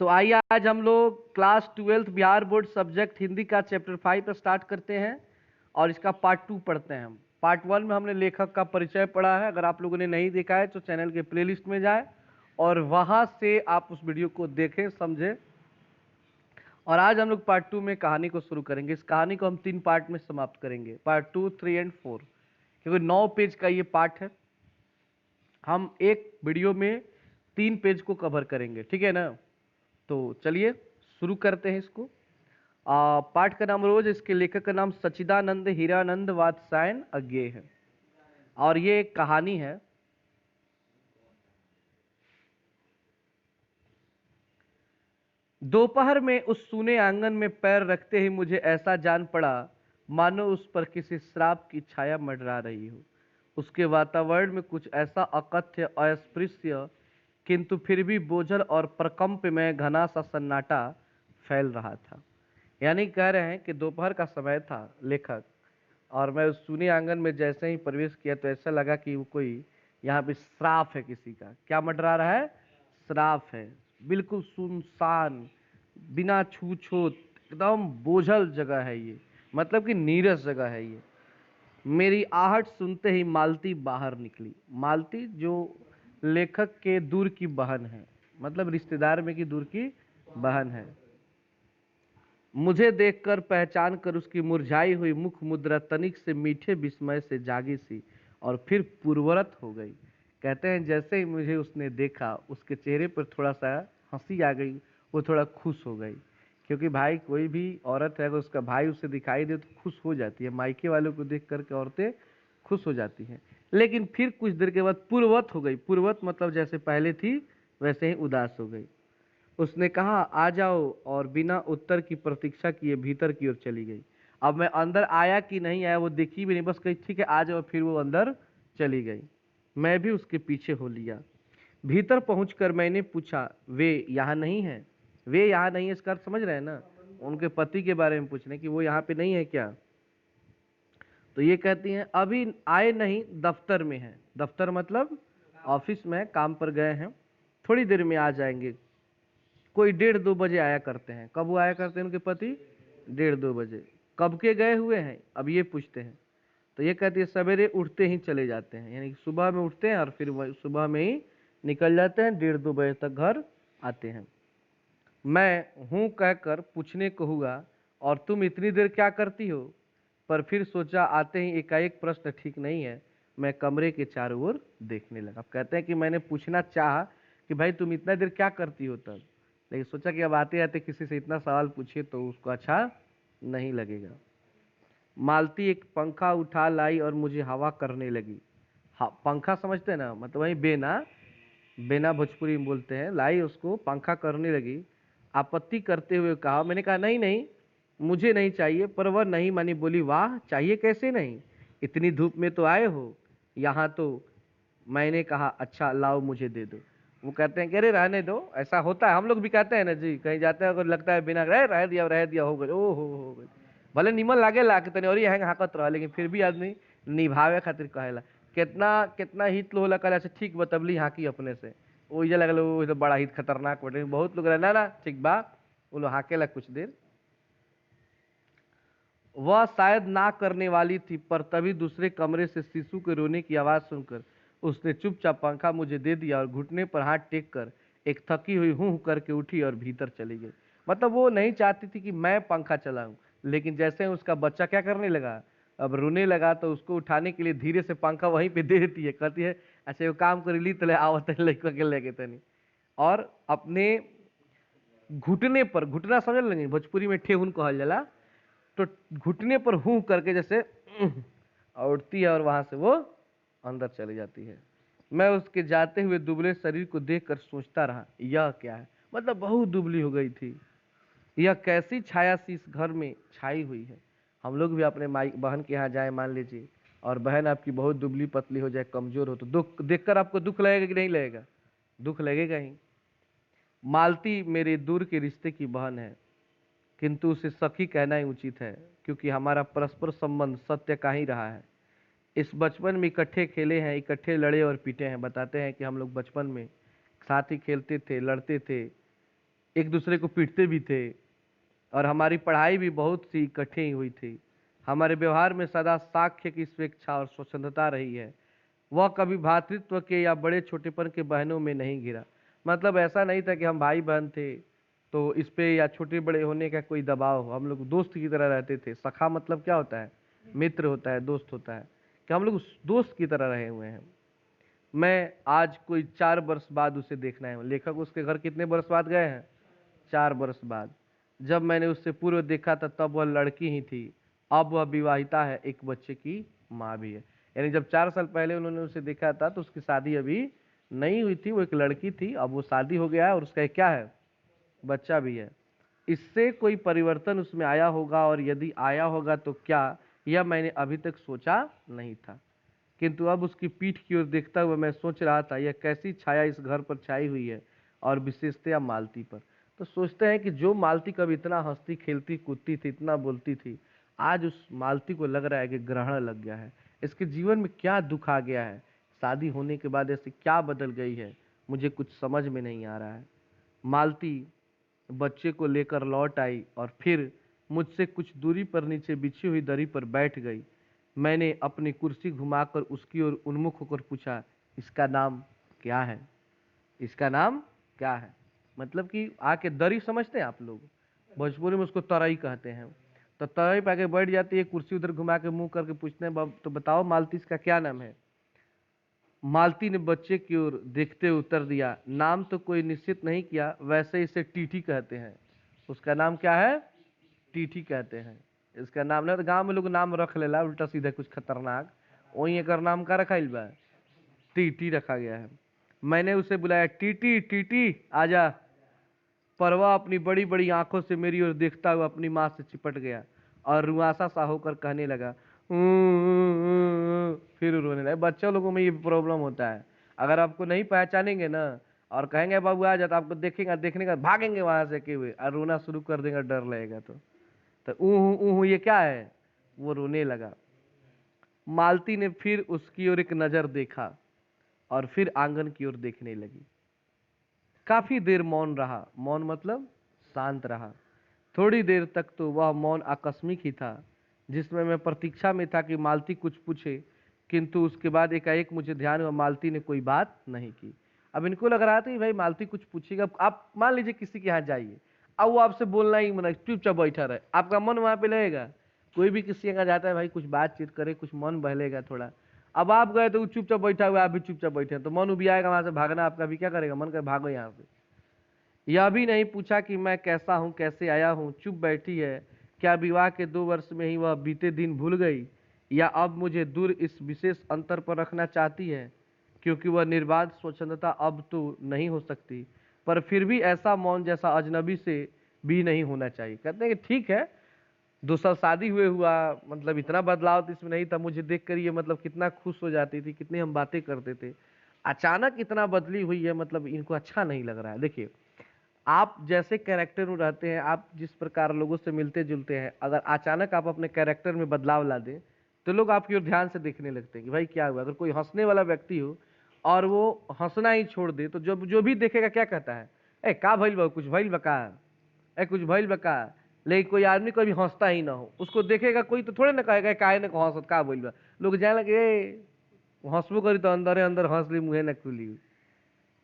तो आइए आज हम लोग class 12th Bihar board subject Hindi का चैप्टर 5 स्टार्ट करते हैं और इसका पार्ट 2 पढ़ते हैं। हम पार्ट 1 में हमने लेखक का परिचय पढ़ा है। अगर आप लोगों ने नहीं देखा है तो चैनल के प्लेलिस्ट में जाएं और वहां से आप उस वीडियो को देखें, समझें। और आज हम लोग पार्ट 2 में कहानी को शुरू करेंगे। इस कहानी को हम 3 पार्ट में समाप्त करेंगे, पार्ट 2, 3 एंड 4, क्योंकि 9 पेज का ये पार्ट है। हम एक वीडियो में 3 पेज को कवर करेंगे, ठीक है ना। तो चलिए शुरू करते हैं इसको। पाठ का नाम रोज, इसके लेखक का नाम सच्चिदानंद हीरानंद वात्स्यायन अज्ञेय है और ये एक कहानी है। दोपहर में उस सूने आंगन में पैर रखते ही मुझे ऐसा जान पड़ा मानो उस पर किसी श्राप की छाया मंडरा रही हो। उसके वातावरण में कुछ ऐसा अकथ्य, अस्पृश्य, किंतु फिर भी बोझल और प्रकंप में घना सा सन्नाटा फैल रहा था। यानी कह रहे हैं कि दोपहर का समय था लेखक, और मैं उस सूने आंगन में जैसे ही प्रवेश किया तो ऐसा लगा कि वो कोई यहाँ पे श्राप है, किसी का। क्या मंडरा रहा है? श्राप है। बिल्कुल सुनसान, बिना छू छूत, एकदम बोझल जगह है ये, मतलब कि नीरस जगह है ये। मेरी आहट सुनते ही मालती बाहर निकली। मालती जो लेखक के दूर की बहन है, मतलब रिश्तेदार में की दूर की बहन है। मुझे देखकर, पहचान कर उसकी मुरझाई हुई मुख मुद्रा तनिक से मीठे विस्मय से जागी सी और फिर पूर्ववत हो गई। कहते हैं जैसे ही मुझे उसने देखा उसके चेहरे पर थोड़ा सा हंसी आ गई, वो थोड़ा खुश हो गई। क्योंकि भाई कोई भी औरत है, अगर उसका भाई उसे दिखाई दे तो खुश हो जाती है। मायके वालों को देख करके औरतें खुश हो जाती हैं। लेकिन फिर कुछ देर के बाद पूर्ववत हो गई। पूर्ववत मतलब जैसे पहले थी वैसे ही उदास हो गई। उसने कहा आ जाओ, और बिना उत्तर की प्रतीक्षा किए भीतर की ओर चली गई। अब मैं अंदर आया कि नहीं आया वो देखी भी नहीं, बस कही ठीक है आ जाओ, फिर वो अंदर चली गई। मैं भी उसके पीछे हो लिया। भीतर पहुंचकर मैंने पूछा, वे यहाँ नहीं है? वे यहाँ नहीं है इसका अर्थ समझ रहे हैं ना, उनके पति के बारे में पूछने कि वो यहाँ पे नहीं है क्या। तो ये कहती हैं अभी आए नहीं, दफ्तर में है। दफ्तर मतलब ऑफिस में, काम पर गए हैं, थोड़ी देर में आ जाएंगे। कोई 1:30-2 बजे आया करते हैं। कब वो आया करते हैं उनके पति? 1:30-2 बजे। कब के गए हुए हैं अब ये पूछते हैं। तो ये कहती है सवेरे उठते ही चले जाते हैं, यानी सुबह में उठते हैं और फिर सुबह में ही निकल जाते हैं, 1:30-2 बजे तक घर आते हैं। मैं हूँ कहकर पूछने को हुआ, और तुम इतनी देर क्या करती हो? पर फिर सोचा आते ही एकाएक प्रश्न ठीक नहीं है। मैं कमरे के चारों ओर देखने लगा। अब कहते हैं कि मैंने पूछना चाहा कि भाई तुम इतना देर क्या करती हो तब, लेकिन सोचा कि अब आते आते किसी से इतना सवाल पूछे तो उसको अच्छा नहीं लगेगा। मालती एक पंखा उठा लाई और मुझे हवा करने लगी। हाँ, पंखा समझते हैं ना, मतलब वही बेना, बेना भोजपुरी में बोलते हैं। लाई उसको पंखा करने लगी। आपत्ति करते हुए कहा, मैंने कहा नहीं नहीं मुझे नहीं चाहिए, पर वह नहीं मानी। बोली वाह, चाहिए कैसे नहीं, इतनी धूप में तो आए हो यहाँ तो। मैंने कहा अच्छा लाओ मुझे दे दो। वो कहते हैं कि अरे रहने दो, ऐसा होता है, हम लोग भी कहते हैं ना जी, कहीं जाते हैं अगर लगता है बिना रह दिया हो गई, ओ हो गई। भले निमन लागे ला के तनी और हैंग हाकत रहा, लेकिन फिर भी आदमी निभावे खातिर कहेला। कितना कितना हित होला कल से ठीक बतबली हाकी अपने से, वो ये लगल वो तो बड़ा हित खतरनाक बटे। बहुत लोग रहना ना ठीक बा, वो लोग हाके ला कुछ देर। वह शायद ना करने वाली थी, पर तभी दूसरे कमरे से शिशु के रोने की आवाज सुनकर उसने चुपचाप पंखा मुझे दे दिया और घुटने पर हाथ टेक कर एक थकी हुई हूं करके उठी और भीतर चली गई। मतलब वो नहीं चाहती थी कि मैं पंखा चलाऊं, लेकिन जैसे उसका बच्चा क्या करने लगा, अब रोने लगा, तो उसको उठाने के लिए धीरे से पंखा वहीं पे दे देती है। कहती है अच्छा वो काम कर ली तले आवत लड़का के लेके तनी, और अपने घुटने पर, घुटना समझ लेंगे भोजपुरी में ठेहुन कहल जाला, तो घुटने पर हूं करके जैसे उठती है और वहां से वो अंदर चली जाती है। मैं उसके जाते हुए दुबले शरीर को देखकर सोचता रहा यह क्या है, मतलब बहुत दुबली हो गई थी। यह कैसी छाया सी इस घर में छाई हुई है। हम लोग भी अपने माई बहन के यहाँ जाए मान लीजिए, और बहन आपकी बहुत दुबली पतली हो जाए, कमजोर हो, तो दुख देखकर आपको दुख लगेगा कि नहीं लगेगा? दुख लगेगा ही। मालती मेरे दूर के रिश्ते की बहन है, किंतु उसे सखी कहना ही उचित है, क्योंकि हमारा परस्पर संबंध सत्य का ही रहा है। इस बचपन में इकट्ठे खेले हैं, इकट्ठे लड़े और पीटे हैं। बताते हैं कि हम लोग बचपन में साथ ही खेलते थे, लड़ते थे, एक दूसरे को पीटते भी थे, और हमारी पढ़ाई भी बहुत सी कठिन हुई थी। हमारे व्यवहार में सदा साक्ष्य की स्वेच्छा और स्वच्छंदता रही है। वह कभी भ्रातृत्व के या बड़े छोटेपन के बहनों में नहीं गिरा। मतलब ऐसा नहीं था कि हम भाई बहन थे तो इस पे या छोटे बड़े होने का कोई दबाव हो। हम लोग दोस्त की तरह रहते थे। सखा मतलब क्या होता है? मित्र होता है, दोस्त होता है। कि हम लोग उस दोस्त की तरह रहे हुए हैं। मैं आज कोई 4 वर्ष बाद उसे देखना है। लेखक उसके घर कितने वर्ष बाद गए हैं? 4 वर्ष बाद। जब मैंने उससे पूर्व देखा था तब वह लड़की ही थी। अब वह विवाहिता है, एक बच्चे की माँ भी है। यानी जब 4 साल पहले उन्होंने उसे देखा था तो उसकी शादी अभी नहीं हुई थी, वो एक लड़की थी। अब वो शादी हो गया है और उसका एक क्या है? बच्चा भी है। इससे कोई परिवर्तन उसमें आया होगा, और यदि आया होगा तो क्या, यह मैंने अभी तक सोचा नहीं था। किंतु अब उसकी पीठ की ओर देखता हुआ मैं सोच रहा था, यह कैसी छाया इस घर पर छाई हुई है, और विशेषतया मालती पर। तो सोचते हैं कि जो मालती कभी इतना हंसती खेलती कूदती थी, इतना बोलती थी, आज उस मालती को लग रहा है कि ग्रहण लग गया है। इसके जीवन में क्या दुख आ गया है? शादी होने के बाद ऐसे क्या बदल गई है? मुझे कुछ समझ में नहीं आ रहा है। मालती बच्चे को लेकर लौट आई और फिर मुझसे कुछ दूरी पर नीचे बिछी हुई दरी पर बैठ गई। मैंने अपनी कुर्सी घुमाकर उसकी ओर उन्मुख होकर पूछा, इसका नाम क्या है? इसका नाम क्या है? मतलब कि आके दरी समझते हैं आप लोग? भोजपुरी में उसको तरई कहते हैं। तो तरई पे आके बैठ जाती है, कुर्सी उधर घुमा के मुंह करके पूछते हैं, तो बताओ मालती इसका क्या नाम है?" मालती ने बच्चे की ओर देखते हुए उत्तर दिया, नाम तो कोई निश्चित नहीं किया, वैसे इसे टीटी कहते हैं। उसका नाम क्या है? टीटी कहते हैं। इसका नाम नहीं तो गांव में लोग नाम रख लेला उल्टा सीधा कुछ खतरनाक। वही एक नाम का रखा बा, टीटी रखा गया है। मैंने उसे बुलाया, टीटी टीटी आजा। पर वह अपनी बड़ी बड़ी आंखों से मेरी ओर देखता हुआ अपनी माँ से चिपट गया और रुआसा सा होकर कहने लगा, फिर रोने लगा। बच्चों लोगों में ये प्रॉब्लम होता है। अगर आपको नहीं पहचानेंगे ना और कहेंगे बाबू आ जाता, आपको देखेंगे, देखने का भागेंगे वहां से के हुए और रोना शुरू कर देंगे, डर लगेगा। तो ऊह ये क्या है? वो रोने लगा। मालती ने फिर उसकी ओर एक नजर देखा और फिर आंगन की ओर देखने लगी। काफी देर मौन रहा। मौन मतलब शांत रहा। थोड़ी देर तक तो वह मौन आकस्मिक ही था, जिसमें मैं प्रतीक्षा में था कि मालती कुछ पूछे, किंतु उसके बाद एकाएक मुझे ध्यान हुआ मालती ने कोई बात नहीं की। अब इनको लग रहा था कि भाई मालती कुछ पूछेगा। आप मान लीजिए किसी के यहाँ जाइए, अब वो आपसे बोलना ही मना, चुपचाप बैठा रहे, आपका मन वहां पे लगेगा? कोई भी किसी के यहाँ जाता है भाई कुछ बातचीत करे, कुछ मन बहलेगा थोड़ा। अब आप गए तो वो चुपचाप बैठा हुआ, आप भी चुपचाप बैठे हैं, तो मन उबियाएगा आएगा वहां से भागना, आपका भी क्या करेगा? मन कर भागो यहाँ से। यह भी नहीं पूछा कि मैं कैसा हूं, कैसे आया हूं, चुप बैठी है। क्या विवाह के 2 वर्ष में ही वह बीते दिन भूल गई, या अब मुझे दूर इस विशेष अंतर पर रखना चाहती है? क्योंकि वह निर्बाध स्वच्छंदता अब तो नहीं हो सकती, पर फिर भी ऐसा मौन जैसा अजनबी से भी नहीं होना चाहिए। कहते हैं कि ठीक है, 2 साल शादी हुए हुआ, मतलब इतना बदलाव तो इसमें नहीं था। मुझे देख कर ये मतलब कितना खुश हो जाती थी, कितनी हम बातें करते थे, अचानक इतना बदली हुई है, मतलब इनको अच्छा नहीं लग रहा है। देखिए, आप जैसे कैरेक्टर में रहते हैं, आप जिस प्रकार लोगों से मिलते जुलते हैं, अगर अचानक आप अपने कैरेक्टर में बदलाव ला दें तो लोग आपकी ओर ध्यान से देखने लगते हैं कि भाई क्या हुआ। अगर कोई हंसने वाला व्यक्ति हो और वो हंसना ही छोड़ दे तो जो भी देखेगा क्या कहता है, ए का भइल बा, कुछ भइल बका, ए कुछ भइल बका। लेकिन कोई आदमी कभी हंसता ही ना हो, उसको देखेगा कोई तो थोड़े ना कहेगा काहे ने हंसत, का भइल बा। लोग जाने लगे ए हंसबो करी तो अंदर अंदर हंस ली, मुँहे न खुली।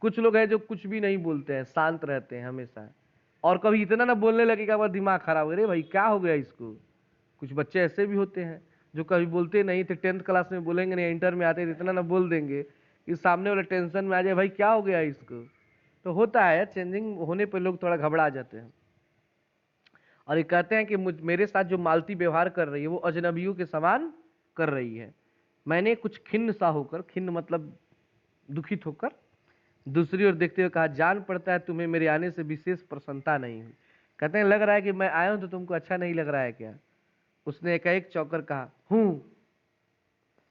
कुछ लोग हैं जो कुछ भी नहीं बोलते हैं, शांत रहते हैं हमेशा, और कभी इतना ना बोलने लगेगा वह दिमाग खराब हो गया, अरे भाई क्या हो गया इसको। कुछ बच्चे ऐसे भी होते हैं जो कभी बोलते नहीं थे, 10th क्लास में बोलेंगे नहीं, इंटर में आते इतना ना बोल देंगे कि सामने वाले टेंशन में आ जाए, भाई क्या हो गया इसको। तो होता है, चेंजिंग होने पर लोग थोड़ा घबरा जाते हैं। और ये कहते हैं कि मेरे साथ जो मालती व्यवहार कर रही है वो अजनबियों के समान कर रही है। मैंने कुछ खिन्न सा होकर, खिन्न मतलब दुखित होकर, दूसरी ओर देखते हुए कहा, जान पड़ता है तुम्हें मेरे आने से विशेष प्रसन्नता नहीं हुई। कहते हैं लग रहा है कि मैं आया हूं तो तुमको अच्छा नहीं लग रहा है क्या? उसने एकाएक चौंकर कहा, हूं।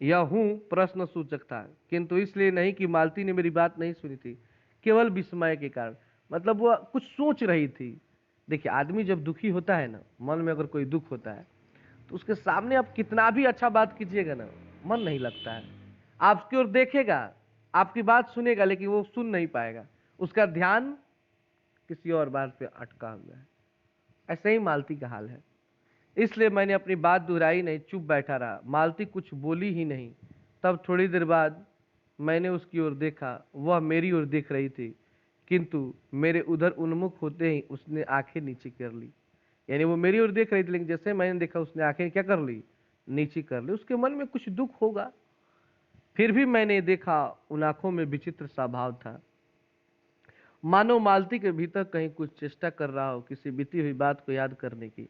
यह हूं प्रश्न सूचक था, किंतु इसलिए नहीं कि मालती ने मेरी बात नहीं सुनी थी, केवल विस्मय के कारण। मतलब वह कुछ सोच रही थी। देखिए, आदमी जब दुखी होता है ना, मन में अगर कोई दुख होता है तो उसके सामने आप कितना भी अच्छा बात कीजिएगा ना, मन नहीं लगता है। आपकी ओर देखेगा, आपकी बात सुनेगा, लेकिन वो सुन नहीं पाएगा। उसका ध्यान किसी और बात पे अटका हुआ है। ऐसे ही मालती का हाल है। इसलिए मैंने अपनी बात दोहराई नहीं, चुप बैठा रहा। मालती कुछ बोली ही नहीं। तब थोड़ी देर बाद मैंने उसकी ओर देखा, वह मेरी ओर देख रही थी, किंतु मेरे उधर उन्मुख होते ही उसने आंखें नीचे कर ली। यानी वो मेरी ओर देख रही थी, लेकिन जैसे मैंने देखा उसने आंखें क्या कर ली, नीचे कर ली। उसके मन में कुछ दुख होगा। फिर भी मैंने देखा उन आंखों में विचित्र सा भाव था, मानो मालती के भीतर कहीं कुछ चेष्टा कर रहा हो किसी बीती हुई बात को याद करने की,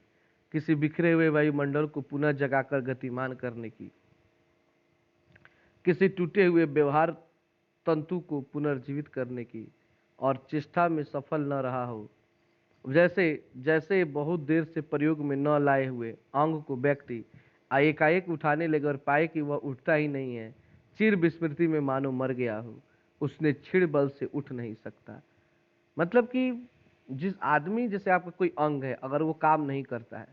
किसी बिखरे हुए वायुमंडल को पुनः जगाकर गतिमान करने की, किसी टूटे हुए व्यवहार तंतु को पुनर्जीवित करने की, और चेष्टा में सफल न रहा हो। जैसे जैसे बहुत देर से प्रयोग में न लाए हुए अंग को व्यक्ति एकाएक उठाने लगे और पाए कि वह उठता ही नहीं है, चिर विस्मृति में मानो मर गया हो, उसने क्षीण बल से उठ नहीं सकता। मतलब कि जिस आदमी, जैसे आपका कोई अंग है, अगर वो काम नहीं करता है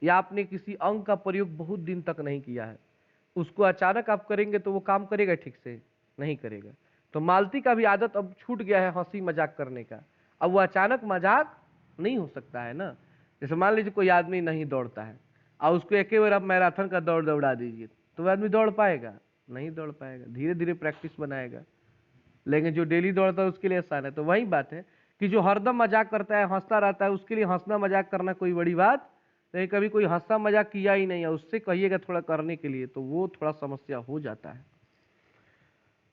या आपने किसी अंग का प्रयोग बहुत दिन तक नहीं किया है, उसको अचानक आप करेंगे तो वो काम करेगा, ठीक से नहीं करेगा। तो मालती का भी आदत अब छूट गया है हंसी मजाक करने का। अब वो अचानक मजाक नहीं हो सकता है ना। जैसे मान लीजिए कोई आदमी नहीं दौड़ता है और उसको एक बार आप मैराथन का दौड़ दौड़ा दीजिए, तो वह आदमी दौड़ पाएगा? नहीं दौड़ पाएगा। धीरे धीरे प्रैक्टिस बनाएगा। लेकिन जो डेली दौड़ता है उसके लिए आसान है। तो वही बात है कि जो हरदम मजाक करता है, हंसता रहता है, उसके लिए हंसना मजाक करना कोई बड़ी बात नहीं। कभी कोई हंसा मजाक किया ही नहीं है, उससे कहिएगा थोड़ा करने के लिए, तो वो थोड़ा समस्या हो जाता है।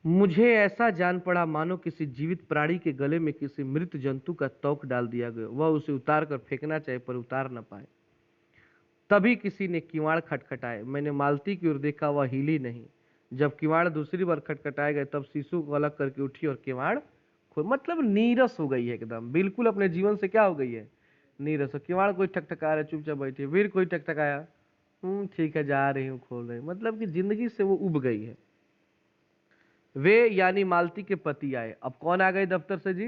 मुझे ऐसा जान पड़ा मानो किसी जीवित प्राणी के गले में किसी मृत जंतु का तोक डाल दिया गया, वह उसे उतार कर फेंकना चाहे पर उतार न पाए। तभी किसी ने किवाड़ खटखटाए। मैंने मालती की ओर देखा, वह हिली नहीं। जब किवाड़ दूसरी बार खटखटाए गए तब शीशु को अलग करके उठी और किवाड़ खोल। मतलब नीरस हो गई है एकदम, बिल्कुल अपने जीवन से क्या हो गई है, नीरस हो। किवाड़ कोई ठकठका रहा है, चुपचाप बैठी है। फिर कोई ठकठकाया, ठीक है जा रही हूँ, खोल रही। मतलब कि जिंदगी से वो उब गई है। वे यानी मालती के पति आए। अब कौन आ गए दफ्तर से जी?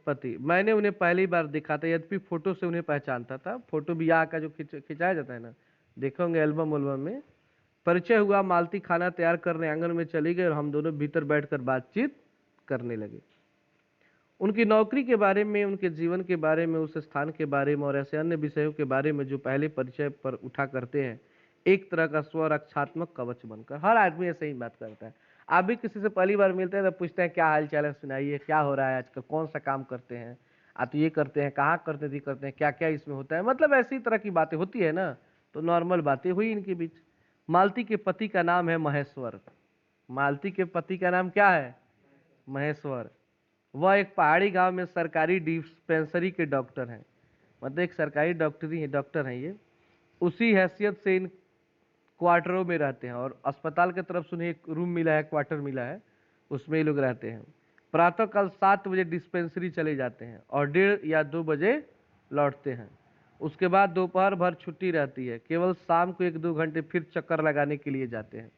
पति। मैंने उन्हें पहली बार देखा था, यद्यपि फोटो से उन्हें पहचानता था। फोटो ब्याह का जो खिंचाया जाता है ना, देखे होंगे एल्बम उल्बम में। परिचय हुआ, मालती खाना तैयार करने आंगन में चली गई और हम दोनों भीतर बैठकर बातचीत करने लगे। उनकी नौकरी के बारे में, उनके जीवन के बारे में, उस स्थान के बारे में और ऐसे अन्य विषयों के बारे में जो पहले परिचय पर उठा करते हैं, एक तरह का स्वरक्षात्मक कवच बनकर। हर आदमी ऐसे ही बात करता है। आप भी किसी से पहली बार मिलते हैं तो पूछते हैं क्या हाल चाल है, सुनाइए क्या हो रहा है आजकल, कौन सा काम करते हैं आप, तो ये करते हैं, कहाँ करते हैं, क्या क्या इसमें होता है। मतलब ऐसी तरह की बातें होती है ना। तो नॉर्मल बातें हुई इनके बीच। मालती के पति का नाम है महेश्वर। मालती के पति का नाम क्या है? महेश्वर। वह एक पहाड़ी गांव में सरकारी डिस्पेंसरी के डॉक्टर हैं। मतलब एक सरकारी डॉक्टर हैं ये। उसी हैसियत से इन क्वार्टरों में रहते हैं और अस्पताल की तरफ से उन्हें एक रूम मिला है, क्वार्टर मिला है, उसमें ये लोग रहते हैं। प्रातःकाल 7 बजे डिस्पेंसरी चले जाते हैं और 1:30 या 2 बजे लौटते हैं। उसके बाद दोपहर भर छुट्टी रहती है। केवल शाम को 1-2 घंटे फिर चक्कर लगाने के लिए जाते हैं।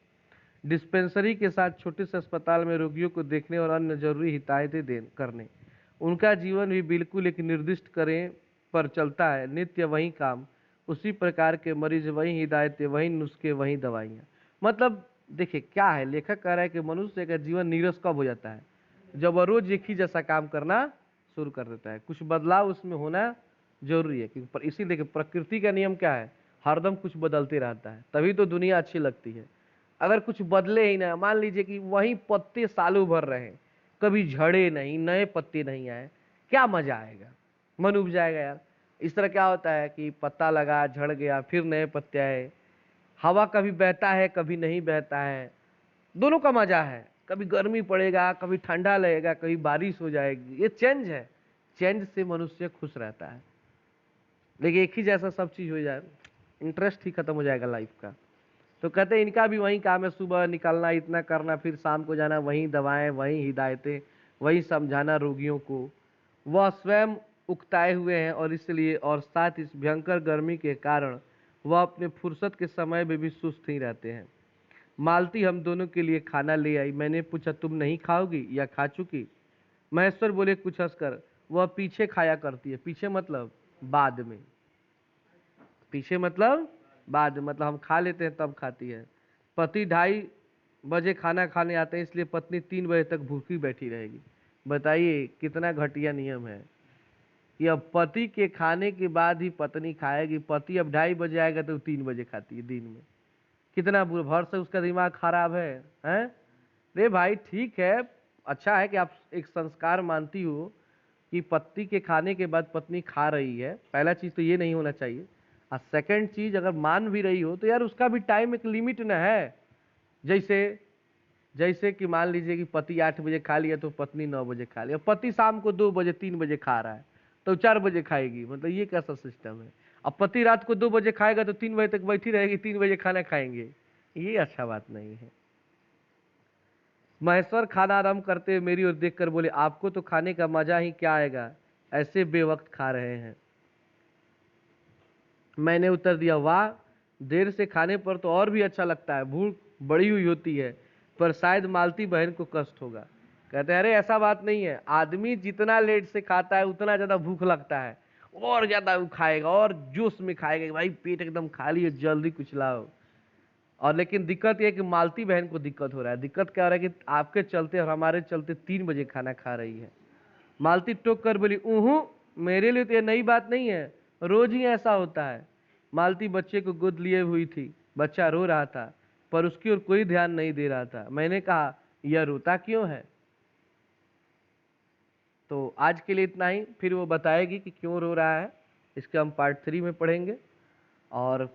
डिस्पेंसरी के साथ छोटे से अस्पताल में रोगियों को देखने और अन्य जरूरी हिदायतें करने। उनका जीवन भी बिल्कुल एक निर्दिष्ट करें पर चलता है। नित्य वही काम, उसी प्रकार के मरीज, वही हिदायतें, वही नुस्खे, वही दवाइयाँ। मतलब देखिए क्या है, लेखक कह रहा है कि मनुष्य का जीवन नीरस कब हो जाता है? जब वह रोज एक ही जैसा काम करना शुरू कर देता है। कुछ बदलाव उसमें होना जरूरी है, क्योंकि इसी देखिए प्रकृति का नियम क्या है, हरदम कुछ बदलते रहता है, तभी तो दुनिया अच्छी लगती है। अगर कुछ बदले ही ना, मान लीजिए कि वही पत्ते सालों भर रहे, कभी झड़े नहीं, नए पत्ते नहीं आए, क्या मजा आएगा? मन उब जाएगा यार। इस तरह क्या होता है कि पत्ता लगा, झड़ गया, फिर नए पत्ते आए। हवा कभी बहता है, कभी नहीं बहता है, दोनों का मजा है। कभी गर्मी पड़ेगा, कभी ठंडा लगेगा, कभी बारिश हो जाएगी। ये चेंज है, चेंज से मनुष्य खुश रहता है। लेकिन एक ही जैसा सब चीज हो जाए, इंटरेस्ट ही खत्म हो जाएगा लाइफ का। तो कहते हैं इनका भी वही काम है, सुबह निकलना, इतना करना, फिर शाम को जाना, वही दवाएं, वही हिदायतें, वही समझाना रोगियों को। वह स्वयं उकताए हुए हैं और इसलिए, और साथ इस भयंकर गर्मी के कारण वह अपने फुर्सत के समय में भी सुस्त ही रहते हैं। मालती हम दोनों के लिए खाना ले आई। मैंने पूछा तुम नहीं खाओगी या खा चुकी? महेश्वर बोले कुछ हंसकर, वह पीछे खाया करती है। पीछे मतलब बाद में, पीछे मतलब बाद, मतलब हम खा लेते हैं तब खाती है। पति 2:30 बजे खाना खाने आते हैं, इसलिए पत्नी 3 बजे तक भूखी बैठी रहेगी। बताइए कितना घटिया नियम है। कि अब पति के खाने के बाद ही पत्नी खाएगी। पति अब 2:30 बजे आएगा तो 3 बजे खाती है दिन में। कितना बुरा, भर से उसका दिमाग खराब है, हैं? रे भाई ठीक है, अच्छा है कि आप एक संस्कार मानती हो कि पति के खाने के बाद पत्नी खा रही है। पहला चीज तो ये नहीं होना चाहिए। और सेकंड चीज, अगर मान भी रही हो तो यार उसका भी टाइम एक लिमिट न है। जैसे जैसे कि मान लीजिए कि पति 8 बजे खा लिया तो पत्नी 9 बजे खा लिया, पति शाम को 2 बजे 3 बजे खा रहा है तो 4 बजे खाएगी। मतलब ये कैसा सिस्टम है? अब पति रात को 2 बजे खाएगा तो 3 बजे तक बैठी रहेगी, 3 बजे खाना खाएंगे, ये अच्छा बात नहीं है। महेश्वर खाना आराम करते हुए मेरी ओर देखकर बोले, आपको तो खाने का मजा ही क्या आएगा, ऐसे बेवक्त खा रहे हैं। मैंने उत्तर दिया, वाह, देर से खाने पर तो और भी अच्छा लगता है, भूख बड़ी हुई होती है, पर शायद मालती बहन को कष्ट होगा। कहते हैं, अरे ऐसा बात नहीं है, आदमी जितना लेट से खाता है उतना ज्यादा भूख लगता है, और ज्यादा वो खाएगा और जोश में खाएगा, भाई पेट एकदम खाली है, जल्दी कुछ लाओ। और लेकिन दिक्कत यह है कि मालती बहन को दिक्कत हो रहा है। दिक्कत क्या हो रहा है कि आपके चलते और हमारे चलते 3 बजे खाना खा रही है। मालती टोक कर बोली, ऊहू, मेरे लिए तो यह नई बात नहीं है, रोज ही ऐसा होता है। मालती बच्चे को गोद लिए हुई थी। बच्चा रो रहा था पर उसकी ओर कोई ध्यान नहीं दे रहा था। मैंने कहा, यह रोता क्यों है? तो आज के लिए इतना ही, फिर वो बताएगी कि क्यों रो रहा है। इसके हम पार्ट 3 में पढ़ेंगे। और